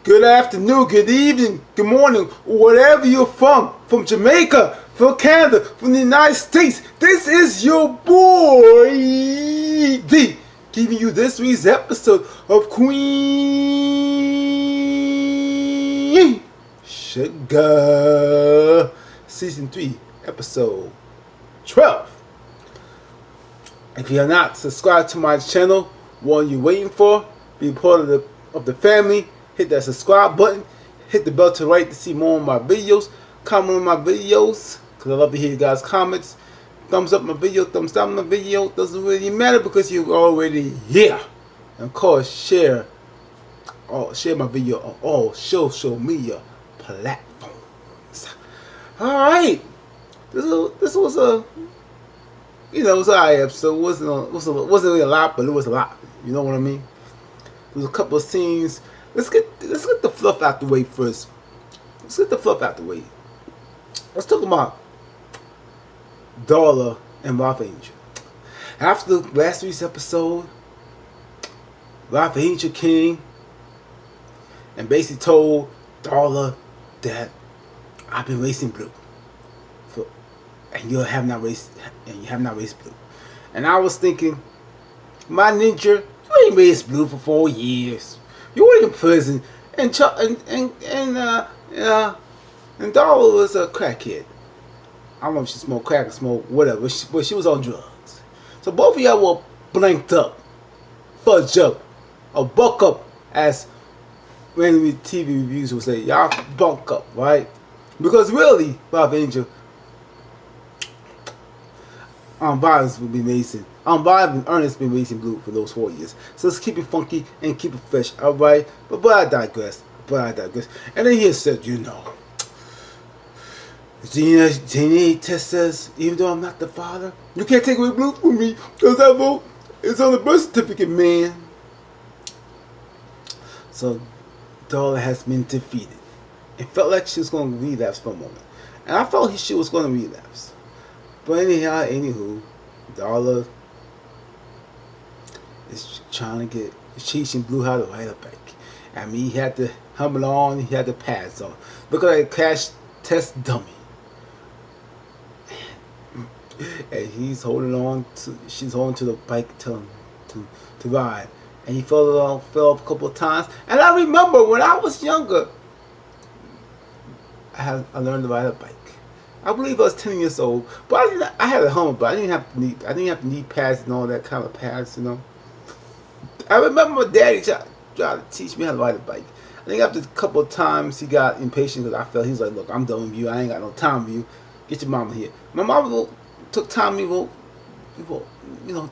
good afternoon, good evening, good morning, wherever you're from Jamaica, from Canada, from the United States. This is your boy D, giving you this week's episode of Queen Sugar, Season 3, Episode 12. If you are not subscribed to my channel, what are you waiting for? Be part of the family. Hit that subscribe button. Hit the bell to the right to see more of my videos. Comment on my videos, because I love to hear you guys' comments. Thumbs up my video, thumbs down my video. Doesn't really matter because you're already here. And of course, share my video on all social media platforms. Alright. This was a, it was an alright episode. It wasn't really a lot, but it was a lot. You know what I mean? There was a couple of scenes. Let's get the fluff out the way first. Let's talk about Darla and Ralph Angel. After last week's episode, Ralph Angel came and basically told Darla that I've been racing blue, and you have not raced blue. And I was thinking, my ninja, you ain't raced blue for 4 years. You were in prison, and Darla was a crackhead. I don't know if she smoked crack or smoked whatever, but she was on drugs. So both of y'all were blanked up, fudged up, or buck up, as randomly TV reviews would say. Y'all bunk up, right? Because really, Ralph Angel, violence would be amazing. Violence and Ernest been racing blue for those 4 years. So let's keep it funky and keep it fresh, alright? But I digress. And then he said, DNA test says, even though I'm not the father, you can't take away blue from me because that vote is on the birth certificate, man. So Darla has been defeated. It felt like she was going to relapse for a moment. And I felt she was going to relapse. But anywho, Darla is trying to teaching Blue how to ride a bike. I mean, he had the helmet on, he had the pads on. Look at that crash test dummy. And she's holding to the bike to ride. And he fell off a couple of times. And I remember when I was younger, I learned to ride a bike. I believe I was 10 years old, but I had a helmet, but I didn't have knee pads and all that kind of pads, I remember my daddy tried to teach me how to ride a bike. I think after a couple of times he got impatient because I felt he was like, "Look, I'm done with you. I ain't got no time for you. Get your mama here." My mama took time to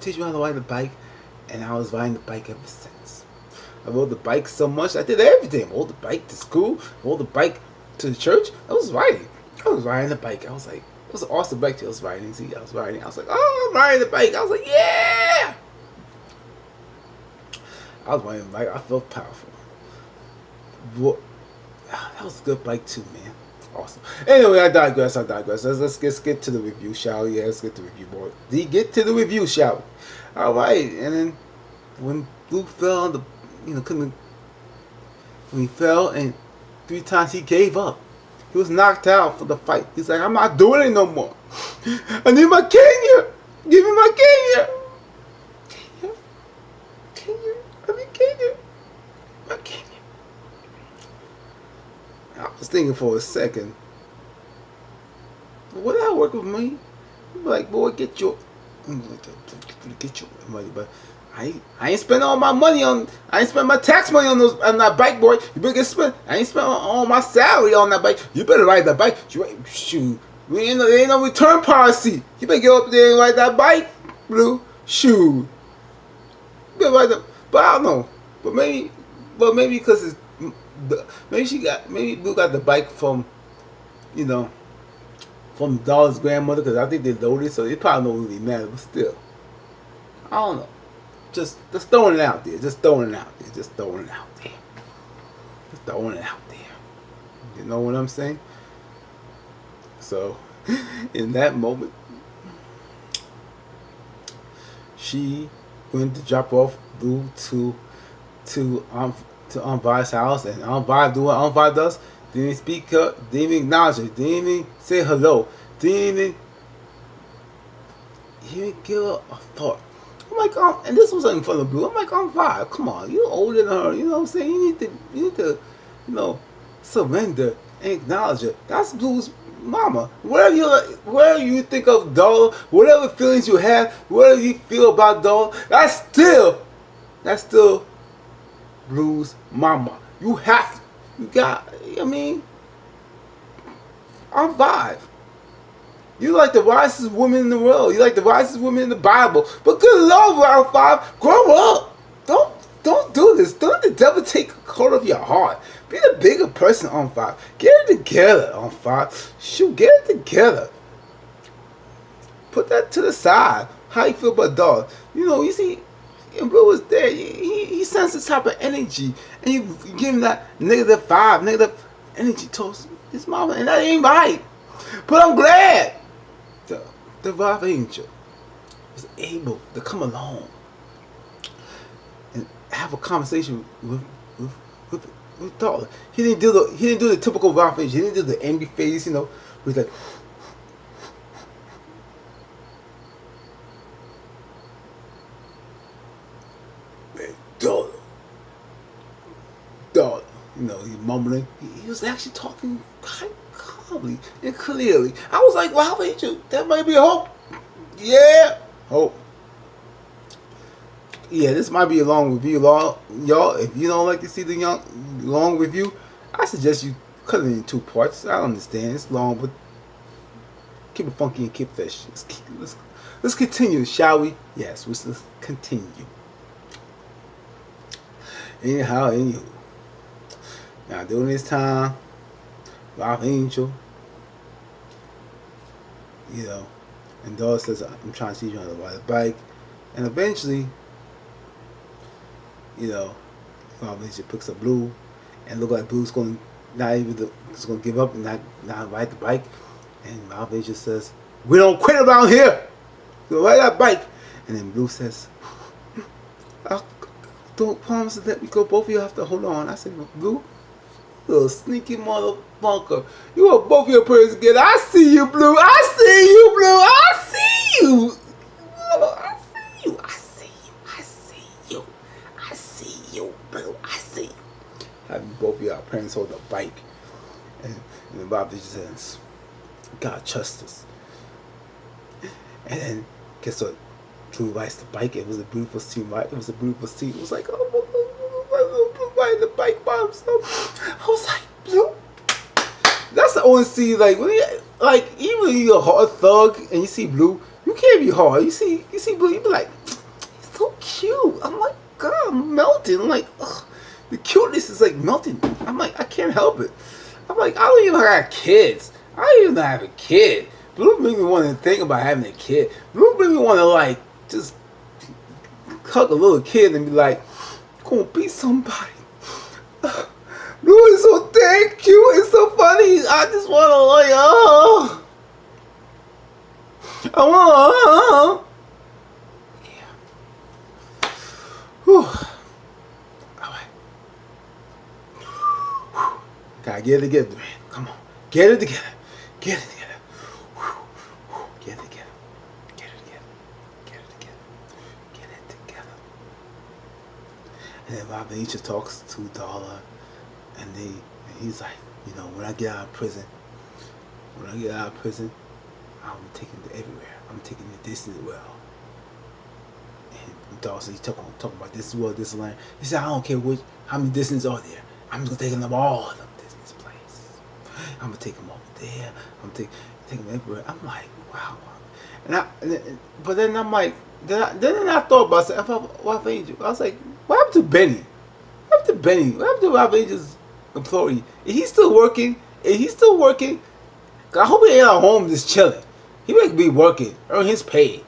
teach me how to ride a bike, and I was riding the bike ever since. I rode the bike so much, I did everything. I rode the bike to school, rode the bike to the church. I was riding the bike. I was like, it was an awesome bike I was riding. I was like, oh, I'm riding the bike. I was like, yeah. I was riding the bike. I felt powerful. That was a good bike too, man. Awesome. Anyway, I digress. Let's get to the review, shall we? Yeah, let's get to the review, boy. Get to the review, shall we? All right. And then when Luke fell, when he fell, and 3 times he gave up. He was knocked out for the fight. He's like, I'm not doing it no more. I need my Kenya. Give me my Kenya. Kenya. I need Kenya. My Kenya. I was thinking for a second, would that work with me? I'm like, boy, get your money, but I ain't spend all my money on. I ain't spend my tax money on that bike, boy. You better get spent. I ain't spend all my salary on that bike. You better ride that bike. Shoot, there ain't no return policy. You better get up there and ride that bike, Blue. Shoot, you better ride that. But I don't know. But maybe because it's maybe Blue got the bike from from Darla's grandmother, because I think they loaded, so it probably don't really matter. But still, I don't know. Just throwing it out there. You know what I'm saying? So, in that moment, she went to drop off Blue to to Aunt Vi's house, and Aunt Vi do what Aunt Vi does. Didn't even speak up, didn't even acknowledge her, didn't even say hello, didn't even give her a thought. I'm like, and this was in front of Blue. I'm like, Aunt Vi, come on, you're older than her. You know what I'm saying? You need to, surrender and acknowledge her. That's Blue's mama. Whatever you think of Darla, whatever feelings you have, whatever you feel about Darla, that's still Blue's mama. You got, I'm Vi. You like the wisest woman in the world. You like the wisest woman in the Bible. But good Lord, Aunt Vi, grow up. Don't do this. Don't let the devil take hold of your heart. Be the bigger person, Aunt Vi. Get it together, Aunt Vi. Shoot, get it together. Put that to the side. How you feel about Darla? You see, and Blue was there. He sends this type of energy, and you give him that -5, negative energy towards his mama, and that ain't right. But I'm glad the Rough Angel was able to come along and have a conversation with Darla. He didn't do the typical Rough Angel. He didn't do the angry face, with like. Darla, he's mumbling. He was actually talking quite calmly and clearly. I was like, wow, Angel, that might be hope. Yeah, hope. Yeah, this might be a long review, y'all. If you don't like to see the long review, I suggest you cut it in 2 parts. I understand it's long, but keep it funky and keep fish. Let's continue, shall we? Yes, let's continue. Anywho. Now during this time, Rough Angel, and Darla says, I'm trying to teach you how to ride a bike. And eventually, Rough Angel picks up Blue, and look like Blue's going to give up and not ride the bike. And Rough Angel says, we don't quit around here. So ride that bike. And then Blue says, don't promise to let me go. Both of you have to hold on. I said, Blue, little sneaky motherfucker. You want both of your prayers together. I see you, Blue. I see you, Blue. I see you. I see you. I see you. I see you. I see you, Blue. I see you. Having both of your parents hold the bike. And the Bible says, God trusts us. And then, guess what? Drew rides the bike. It was a beautiful scene, right? It was a beautiful scene. It was like, Blue riding the bike by himself. I was like, Blue. That's the only scene, like, when even when you're a hard thug and you see Blue, you can't be hard. You see Blue, you be like, he's so cute. I'm like, God, I'm melting. I'm like, ugh, the cuteness is like melting. I'm like, I can't help it. I'm like, I don't even have kids. I don't even have a kid. Blue made me want to think about having a kid. Blue made me want to, like, just hug a little kid and be like, gonna be somebody. Blue is so dang cute. It's so funny. I just want to, like, I want yeah. Whew. Alright. Gotta get it together, man. Come on. Get it together. Get it together. Get it together. Get it together. Get it together. Get it together. And then Rough Angel talks to Darla, and he's like, when I get out of prison, I'm taking it everywhere. I'm taking it Disney World. And Darla said, he's talking about Disney World, Disney land. He said, I don't care how many Disneys are there. I'm just gonna take them all of them Disney's places. I'm gonna take them over there. I'm gonna take them everywhere. I'm like, wow. But then I'm like, then I thought about it. I thought, Rough Angel. I was like, what happened to Benny? What happened to Benny? What happened to Rough Angel's employee? Is he still working? I hope he ain't at home just chilling. He might be working, earn his pay. He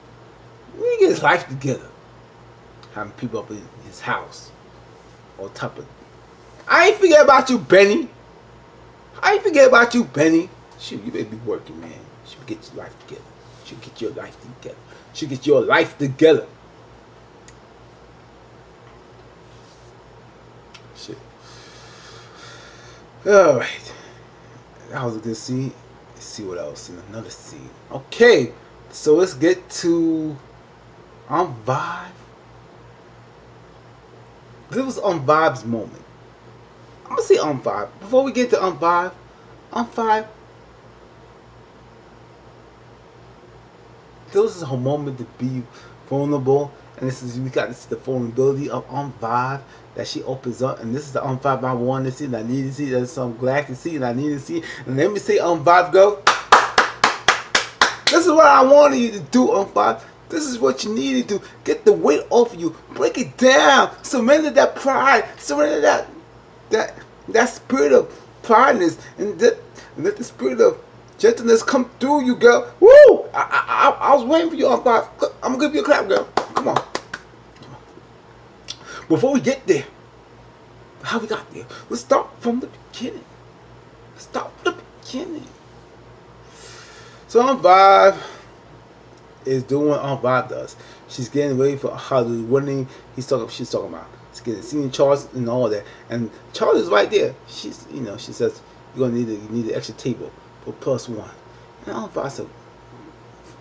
need to get his life together. Having people up in his house. On top of. I ain't forget about you, Benny. Shoot, you better be working, man. You should get your life together. Get your life together. Shit. Alright. That was a good scene. Let's see what else in another scene. Okay. So let's get to Vibe. This was Vibe's moment. I'm gonna say Vibe. Before we get to Vibe, Vibe, this is her moment to be vulnerable, and we got to see the vulnerability of Vibe that she opens up, and this is the Vibe I wanted to see, and I need to see, that so I'm glad to see, and I need to see, and let me say Vibe go. This is what I wanted you to do, Vibe. This is what you need to do. Get the weight off of you. Break it down. Surrender that pride. Surrender that spirit of prideness, and let the spirit of gentleness come through you, girl. Woo! I was waiting for you, Vibe. I'm gonna give you a clap, girl. Come on. Before we get there, how we got there? Let's start from the beginning. Start from the beginning. So Vibe is doing what Vibe does. She's getting ready for how the running. She's talking about. She's getting seeing Charles and all that. And Charles is right there. She says you need an extra table for +1. And Vibe said,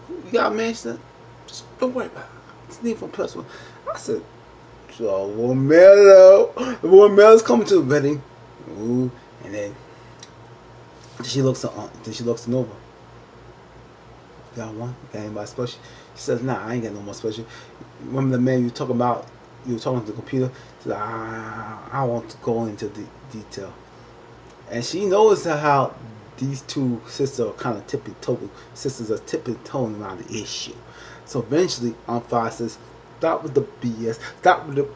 you got man? She said, just don't worry about it. Just need for +1. I said, so Melo's coming to the wedding. Ooh, and then she looks at Nova. Got one? Got anybody special? She says, nah, I ain't got no more special. Remember the man you were talking to the computer? She said, I want to go into the detail. And she knows how these two sisters are kind of tipping toeing around the issue. So eventually, Vibe says, stop with the BS. Stop with the,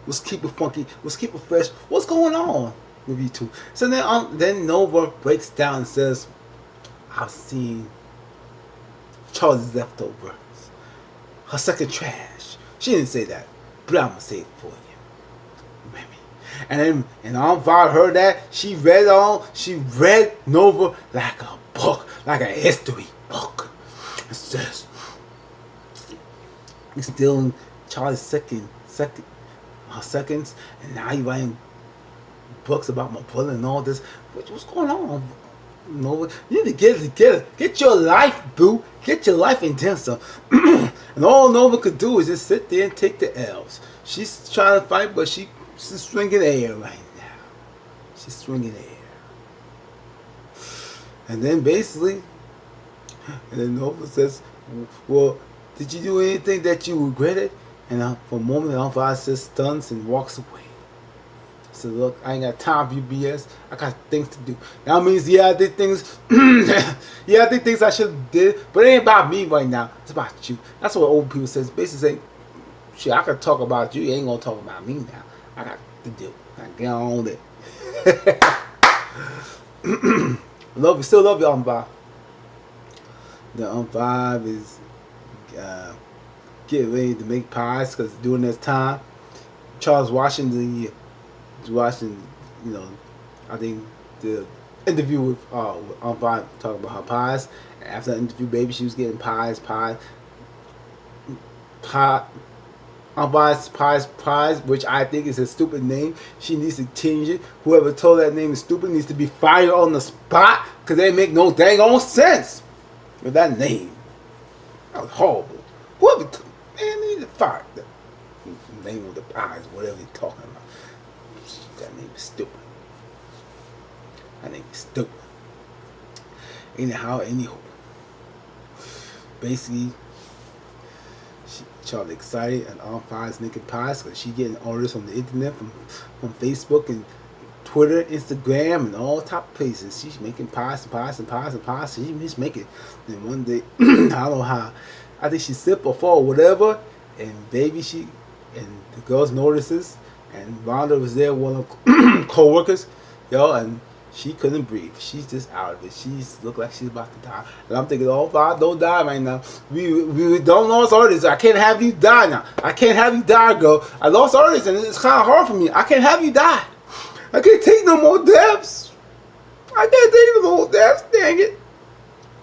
let's keep it funky. Let's keep it fresh. What's going on with you two? So then Nova breaks down and says, I've seen Charlie's leftovers. Her second trash. She didn't say that, but I'm gonna say it for you. And Vibe heard that. She read Nova like a book, like a history book. It says, you're stealing Charlie's seconds, and now you're writing books about my brother and all this. What's going on? Nova, you need to get it together. Get your life, boo. Get your life and then some. And all Nova could do is just sit there and take the L's. She's trying to fight, but she's swinging air right now. She's swinging air. And then Nova says, well, did you do anything that you regretted? And for a moment, Vibe says, stuns and walks away. So look, I ain't got time for you BS. I got things to do. That means, yeah, I did things. Yeah, I did things I should have did, but it ain't about me right now. It's about you. That's what old people say. Basically saying, shit, I can talk about you. You ain't gonna talk about me now. I got to do. I get on it. Still love you, Vibe. The Vibe is getting ready to make pies because during this time, Charles Washington, I think the interview with Vibe talking about her pies. After the interview, baby, she was getting pies. Pies, which I think is a stupid name. She needs to change it. Whoever told that name is stupid needs to be fired on the spot because they make no dang on sense with that name. That was horrible. Whoever man, they need to fire the name of the pies, whatever they're talking about. That name is stupid. Anyhow, basically, Charlie excited and Vibe's making pies because she getting orders from the internet, from Facebook and Twitter, Instagram, and all top places. She's making pies. She's just making. And one day, I don't know how, I think she slipped or fall or whatever, and baby, and the girls notices, and Rhonda was there, one of co-workers, and she couldn't breathe. She's just out of it. She's looked like she's about to die. And I'm thinking, oh, Vibe, don't die right now. We don't lost orders. I can't have you die now. I can't have you die, girl. I lost orders, and it's kind of hard for me. I can't have you die. I can't take no more deaths. I can't take no more deaths. Dang it.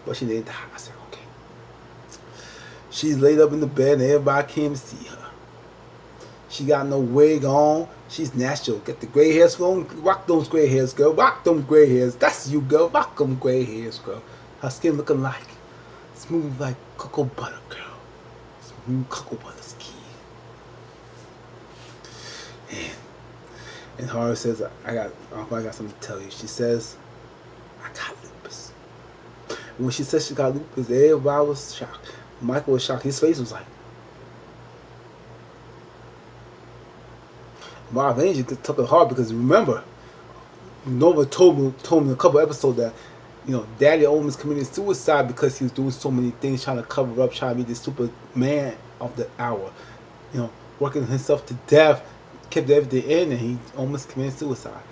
But she didn't die. I said, okay. She's laid up in the bed, and everybody came to see her. She got no wig on. She's natural. Get the gray hairs flowing. Rock those gray hairs, girl. Rock them gray hairs. That's you, girl. Rock them gray hairs, girl. Her skin looking like smooth like cocoa butter, girl. Smooth cocoa butter skin. And Horror says, I got something to tell you. She says, I got lupus. And when she said she got lupus, everybody was shocked. Michael was shocked. His face was like, Marv Angel took it hard because remember, Nova told me in a couple episodes that, you know, Daddy almost committed suicide because he was doing so many things, trying to cover up, trying to be the Superman of the hour, you know, working himself to death, kept everything in, and he almost committed suicide.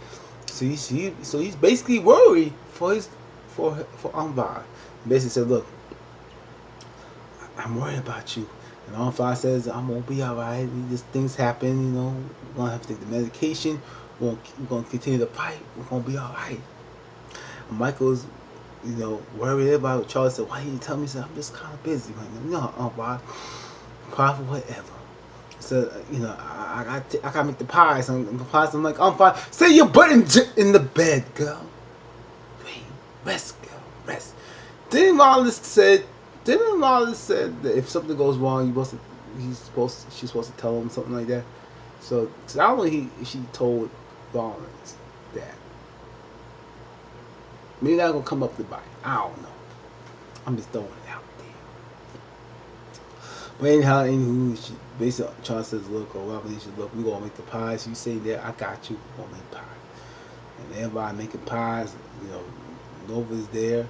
So he's basically worried for Anvar. Basically said, look, I'm worried about you. And Anvar says, I'm gonna be alright. These things happen, you know. We're gonna have to take the medication. We're gonna continue to fight. We're gonna be alright. Michael's, you know, worried about it. Charlie said, why didn't you tell me? He said, I'm just kind of busy right now. No, Anvar, probably whatever. So, you know, I gotta make the pies. I'm like, Anvar, say your butt in the bed, girl. Wait, rest, girl, rest. Didn't Wallace said that if something goes wrong, she's supposed to tell him something like that. So not only she told Rollins that. Maybe that's gonna come up to bite. I don't know. I'm just throwing it out there. But anyhow, she basically Charlie says, look, or whatever they should look, we gonna make the pies. You say that, I got you, we're gonna make pies. And everybody making pies, you know, Nova's there.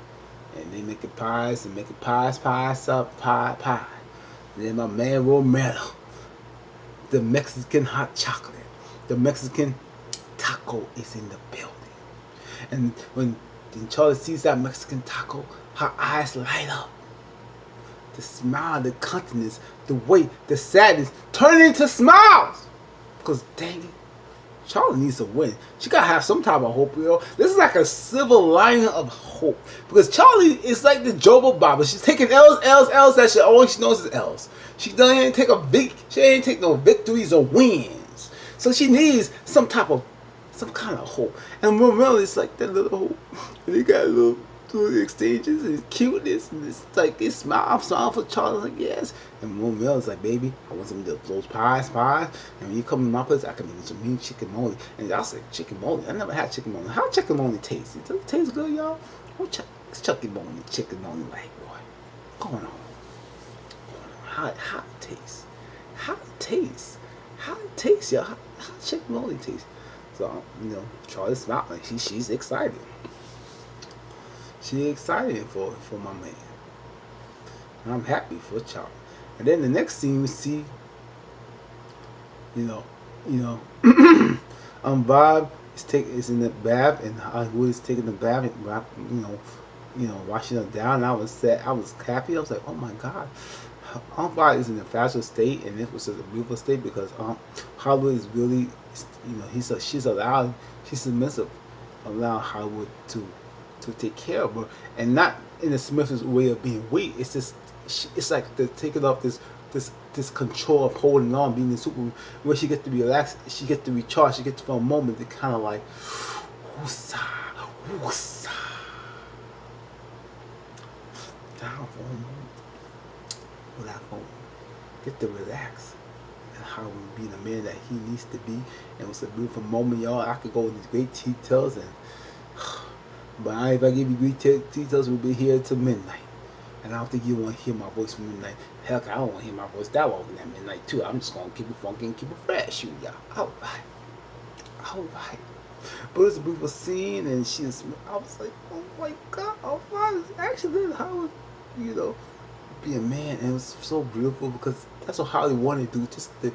And they making pies and making pies up, pie. And then my man Romero, the Mexican hot chocolate, the Mexican taco is in the building. And when Charlie sees that Mexican taco, her eyes light up. The smile, the countenance, the weight, the sadness turn into smiles. Because dang it, Charlie needs to win. She gotta have some type of hope, yo. This is like a silver lining of hope. Because Charlie is like the Jobo Baba. She's taking L's. That she all she knows is L's. She ain't take no victories or wins. So she needs some kind of hope. And Romero is like that little hope. And they got little exchanges and cuteness, and it's like they smile. I'm smiling for Charlie, like yes. And Romeo's like, baby, I want some of those pies. And when you come to my place, I can make some mean chicken mole. And I said, chicken mole? I never had chicken mole. How chicken mole taste? Does it taste good, y'all? What's chicken mole like, boy? What's going on? How it tastes? How it tastes, y'all? How chicken mole taste? So, you know, Charlie's smiling. She's excited. She's excited for my man. And I'm happy for Charlie. And then the next scene we see, Bob is in the bath, and Hollywood is taking the bath, and washing her down. And I was sad. I was happy. I was like, oh my God. Bob is in a fragile state, and this was such a beautiful state because Hollywood is really, she's submissive, allowing Hollywood to take care of her, and not in a submissive way of being weak. It's just, it's like they're taking off this control of holding on, being the Superman, where she gets to be relaxed, she gets to recharge, she gets for a moment to kind of like, woosah, down for a moment, without going, get to relax, and how we be the man that he needs to be. And it was a beautiful moment, y'all. I could go into these great details, but if I give you great details, we'll be here till midnight. And I don't think you want to hear my voice from midnight. Heck, I don't want to hear my voice that long at midnight too. I'm just going to keep it funky and keep it fresh, y'all. Alright. But it's a beautiful scene, and I was like, oh my God, Alright, actually how would, be a man. And it was so beautiful because that's what Holly wanted to do, just to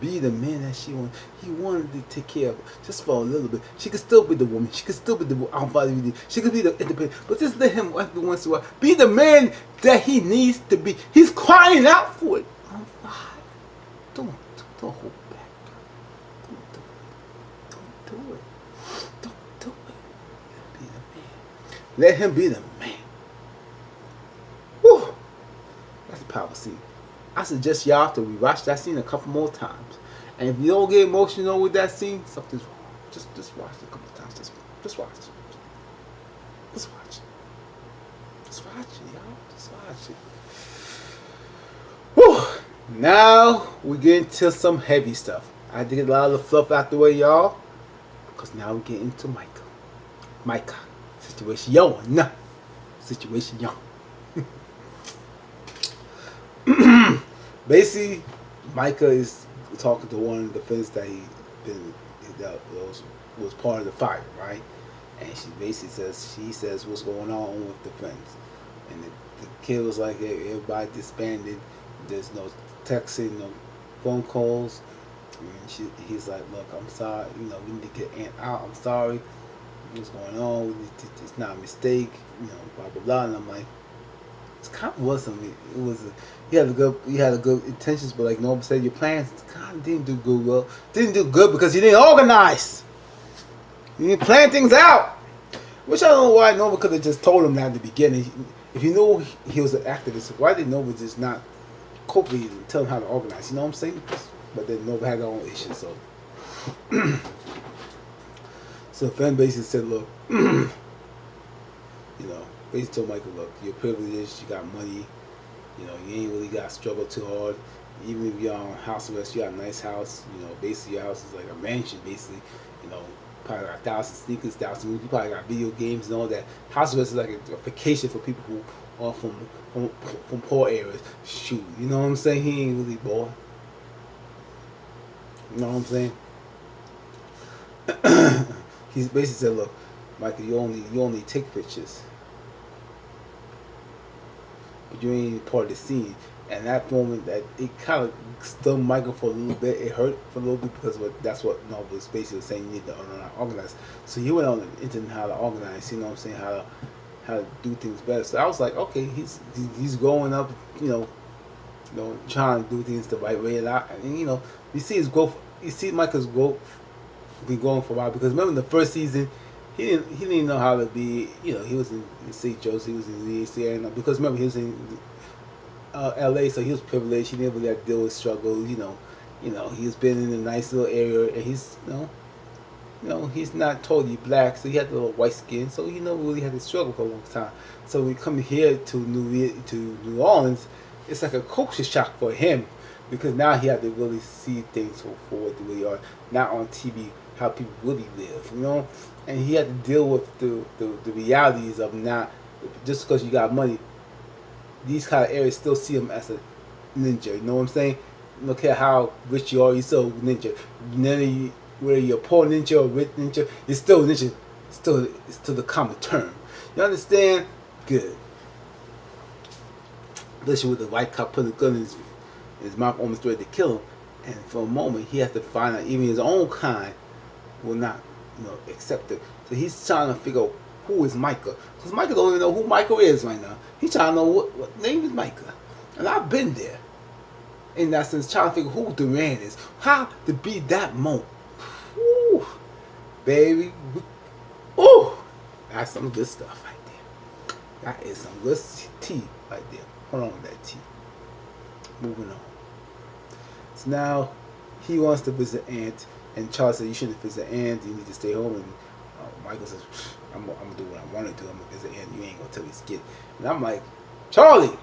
be the man that she wanted. He wanted to take care of her just for a little bit. She could still be the woman. She could still be the she could be the independent. But just let him every once in a while be the man that he needs to be. He's crying out for it. Don't hold back. Don't do it. Be the man. Let him be the man. Whew. That's a powerful scene. I suggest y'all to rewatch that scene a couple more times. And if you don't get emotional with that scene, something's wrong. Just watch it a couple of times. Just watch it. Just watch it. Just watch it, y'all. Just watch it. Whew. Now we get into some heavy stuff. I had to get a lot of the fluff out the way, y'all, because now we get into Micah. Situation Basically, Micah is talking to one of the friends that was part of the fight, right? And she basically says what's going on with the friends, and the kid was like, hey, everybody disbanded. There's no texting, no phone calls. And he's like, look, I'm sorry. We need to get Aunt out. I'm sorry. What's going on? It's not a mistake. Blah blah blah. And I'm like, it kind of wasn't. It was. You had a good intentions, but like Nova said, your plans kind of didn't do good. Well, didn't do good because you didn't organize. You didn't plan things out. Which I don't know why Nova could have just told him that at the beginning. If you knew he was an activist, why did Nova just not cooperate and tell him how to organize? You know what I'm saying? But then Nova had her own issues, so. So fan basically said, look, basically told Michael, look, you're privileged, you got money, you ain't really got to struggle too hard. Even if you're on house arrest, you got a nice house, basically your house is like a mansion, basically, probably got 1,000 sneakers, 1,000 movies, you probably got video games and all that. House arrest is like a vacation for people who are from poor areas. Shoot, you know what I'm saying? He ain't really bored. You know what I'm saying? He basically said, look, Michael, you only take pictures, but you ain't part of the scene. And that moment, that it kind of stung Michael for a little bit. It hurt for a little bit because that's what Nova was basically saying. You need to organize. So he went on the internet how to organize. You know what I'm saying? How to do things better. So I was like, okay, he's growing up. Trying to do things the right way. And you see his growth. You see Michael's growth been going for a while, because remember in the first season he didn't know how to be, he was in St. Joseph, he was in Louisiana, because remember he was in LA, so he was privileged, he didn't really have to deal with struggle, he's been in a nice little area, and he's he's not totally black, so he had a little white skin, so he never really had to struggle for a long time. So when we come here to New Orleans, it's like a culture shock for him, because now he had to really see things for what they really are, not on TV, how people really live, and he had to deal with the realities of not, just because you got money, these kind of areas still see him as a ninja, you know what I'm saying? Look at how rich you are, you're still a ninja. Whether you're a poor ninja or a rich ninja, you're still a ninja, it's still the common term. You understand? Good. Especially with the white cop putting a gun in his mouth, almost ready to kill him, and for a moment he has to find out even his own kind will not accept it. So he's trying to figure out who is Micah, because Micah don't even know who Micah is right now. He's trying to know what name is Micah, and I've been there in that sense, trying to figure who Duran is, how to be that moment. Ooh, baby, ooh, that's some good stuff right there. That is some good tea right there. Hold on with that tea. Moving on. So now he wants to visit Aunt, and Charles said, you shouldn't visit Aunt, you need to stay home. And Michael says, I'm gonna do what I want to do, I'm gonna visit Aunt, you ain't gonna tell me to skid. And I'm like, Charlie,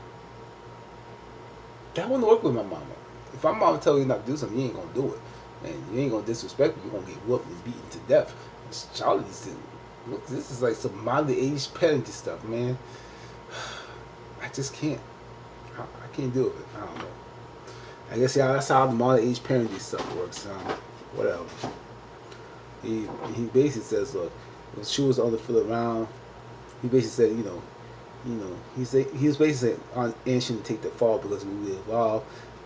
that wouldn't work with my mama. If my mama tell you not to do something, you ain't gonna do it, and you ain't gonna disrespect me, you're gonna get whooped and beaten to death. Charlie said, look, this is like some modern age parenting stuff, man. I just can't. I can't do it. I don't know. I guess that's how the modern age parenting stuff works. Whatever. He basically says, look, the shoe was on the foot around. He basically said, he was basically saying Aunt shouldn't take the fall because we will evolve.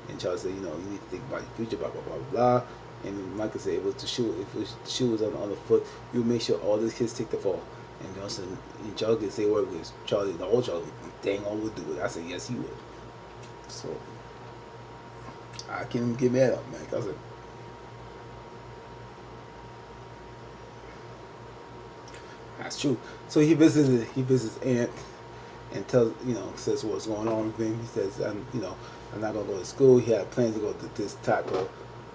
And Charles said, you need to think about your future, blah blah blah blah. And Michael said, if the shoe was on the foot, you make sure all these kids take the fall. And Johnson and Charlie could say word with Charlie, the old Charlie, dang all would do it. I said, yes, he would. So I can't even get mad at man. I said, that's true. So he visits Aunt and tells, says what's going on with him. He says, I'm not gonna go to school. He had plans to go to this type of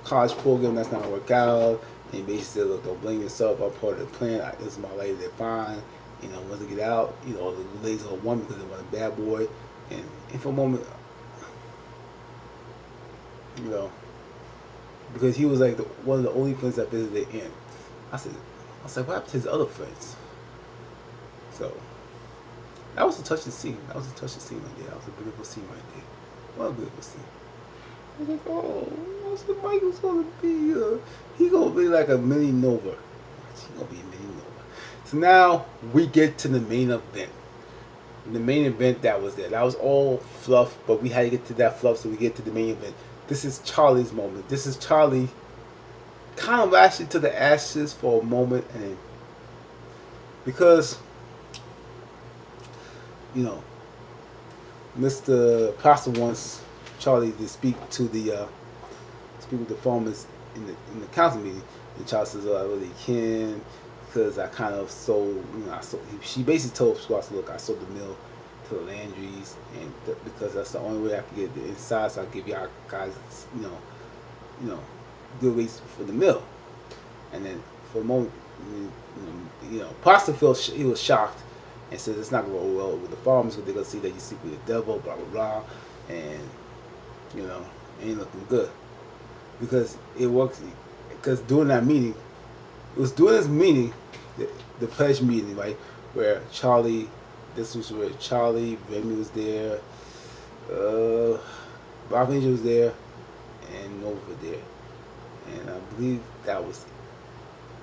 college program that's not gonna work out. And he basically said, look, don't blame yourself. I'm part of the plan. This is my lady. They're fine. You know, once they get out, you know, the ladies are a woman because they want a bad boy. And for a moment, you know, because he was like one of the only friends that visited the inn. I was like, what happened to his other friends? So that was a touching scene. That was a touching scene right there. That was a beautiful scene right there. What a beautiful scene. I was like, oh, I said Michael's gonna be he gonna be like a mini Nova. He gonna be a mini Nova. So now we get to the main event. The main event that was there. That was all fluff, but we had to get to that fluff so we get to the main event. This is Charlie's moment. This is Charlie kind of ashes to the ashes for a moment, and because you know Mr. Pastor wants Charlie to speak with the farmers in the council meeting, and Charlie says, "Oh, I really can because I kind of sold, you know, she basically told Squash, look, I sold the mill to the Landrys, and because that's the only way I can get the inside, so I'll give y'all guys, you know, good rates for the mill." And then for a moment, you know, Pastor he was shocked and says it's not going to go well with the farmers because they're going to see that you sleep with the devil, blah, blah, blah, and, you know, it ain't looking good. Because it works, because during that meeting, it was during this meeting, the pledge meeting, right, where Charlie, this was where Charlie, Remy was there, Bob Angel was there, and Nova was there. And I believe that was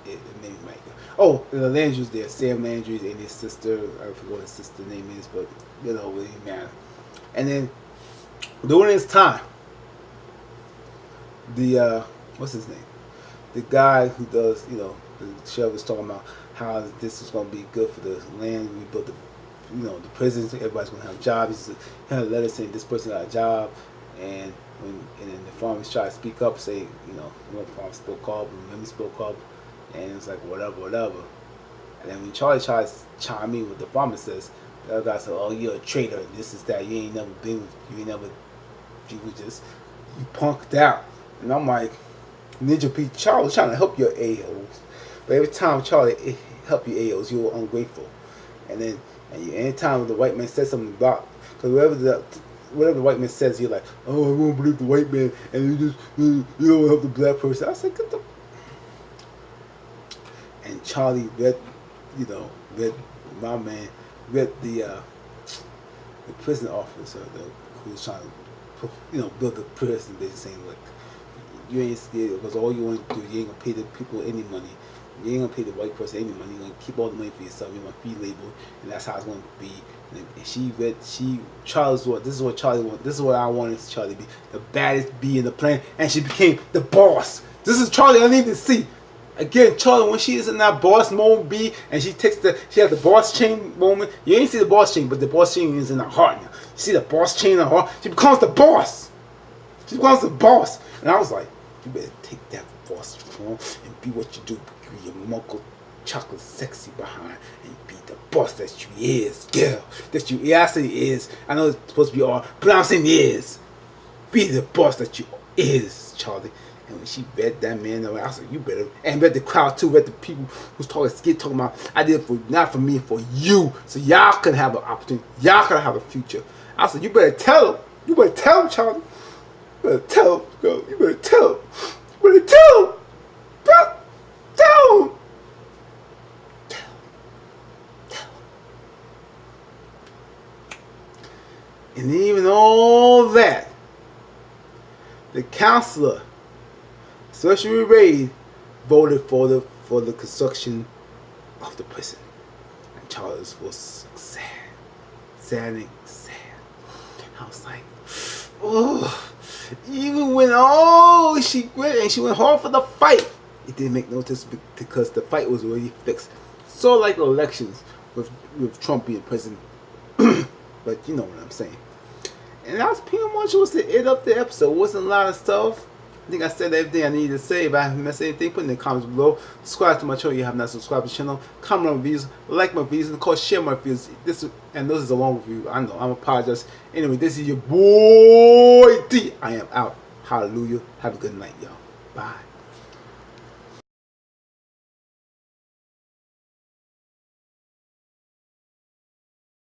it. Maybe Mike. Oh, the Landry was there. Sam Landry and his sister. I forget what his sister's name is, but you know, it didn't matter. And then during this time, the what's his name? The guy who does, you know, the sheriff was talking about how this is going to be good for the land. We built the, you know, the prisons. Everybody's going to have jobs. He had a letter saying this person got a job, and then the farmers try to speak up, say, you know, one farmer spoke up, and Remy spoke up, and it's like whatever. And then when Charlie tries to chime in with the farmer, says, the other guy said, "Oh, you're a traitor. This is that. You punked out." And I'm like, Ninja P. Charlie was trying to help your a-holes, but every time Charlie helped you a-holes, you were ungrateful. And then anytime the white man says something about, because whatever the white man says, you're like, "Oh, I won't believe the white man," and you don't help the black person. I said, "Get the." And Charlie read my man read the prison officer who was trying to, you know, build the prison. They saying, "Look, you ain't scared because all you want to do, you ain't gonna pay the people any money. You ain't gonna pay the white person any money. You're gonna keep all the money for yourself. You're gonna fee label, and that's how it's gonna be." And Charlie's what? This is what Charlie wanted. This is what I wanted Charlie to be, the baddest bee in the planet, and she became the boss. This is Charlie I need to see. Again, Charlie, when she is in that boss mode B, and she has the boss chain moment. You ain't see the boss chain, but the boss chain is in her heart now. You see the boss chain in her heart. She becomes the boss. She becomes the boss. And I was like, you better take that boss strong and be what you do. Be your muckle chocolate sexy behind and be the boss that you is, girl. That you actually is. I know it's supposed to be all, but I'm saying is. Be the boss that you is, Charlie. And when she read that man, I was like, you better. And read the crowd too, read the people who's talking about, I did it for, not for me, for you. So y'all can have an opportunity. Y'all can have a future. I said, you better tell him. You better tell him, Charlie. You better tell him, girl. You better tell him. You better tell him. Tell him. And even all that, the counselor, Special Raid, voted for the construction of the prison. And Charles was sad. I was like, oh, even when she went hard for the fight, it didn't make no difference because the fight was already fixed. So like elections with Trump being president, but you know what I'm saying. And that was pretty much was the end of the episode. It wasn't a lot of stuff. I think I said everything I needed to say. If I haven't missed anything, put in the comments below. Subscribe to my channel if you have not subscribed to the channel. Comment on reviews, like my videos, and of course share my videos. This is a long review. I know, I'm apologize. Anyway, this is your boy D. I am out. Hallelujah. Have a good night, y'all. Bye.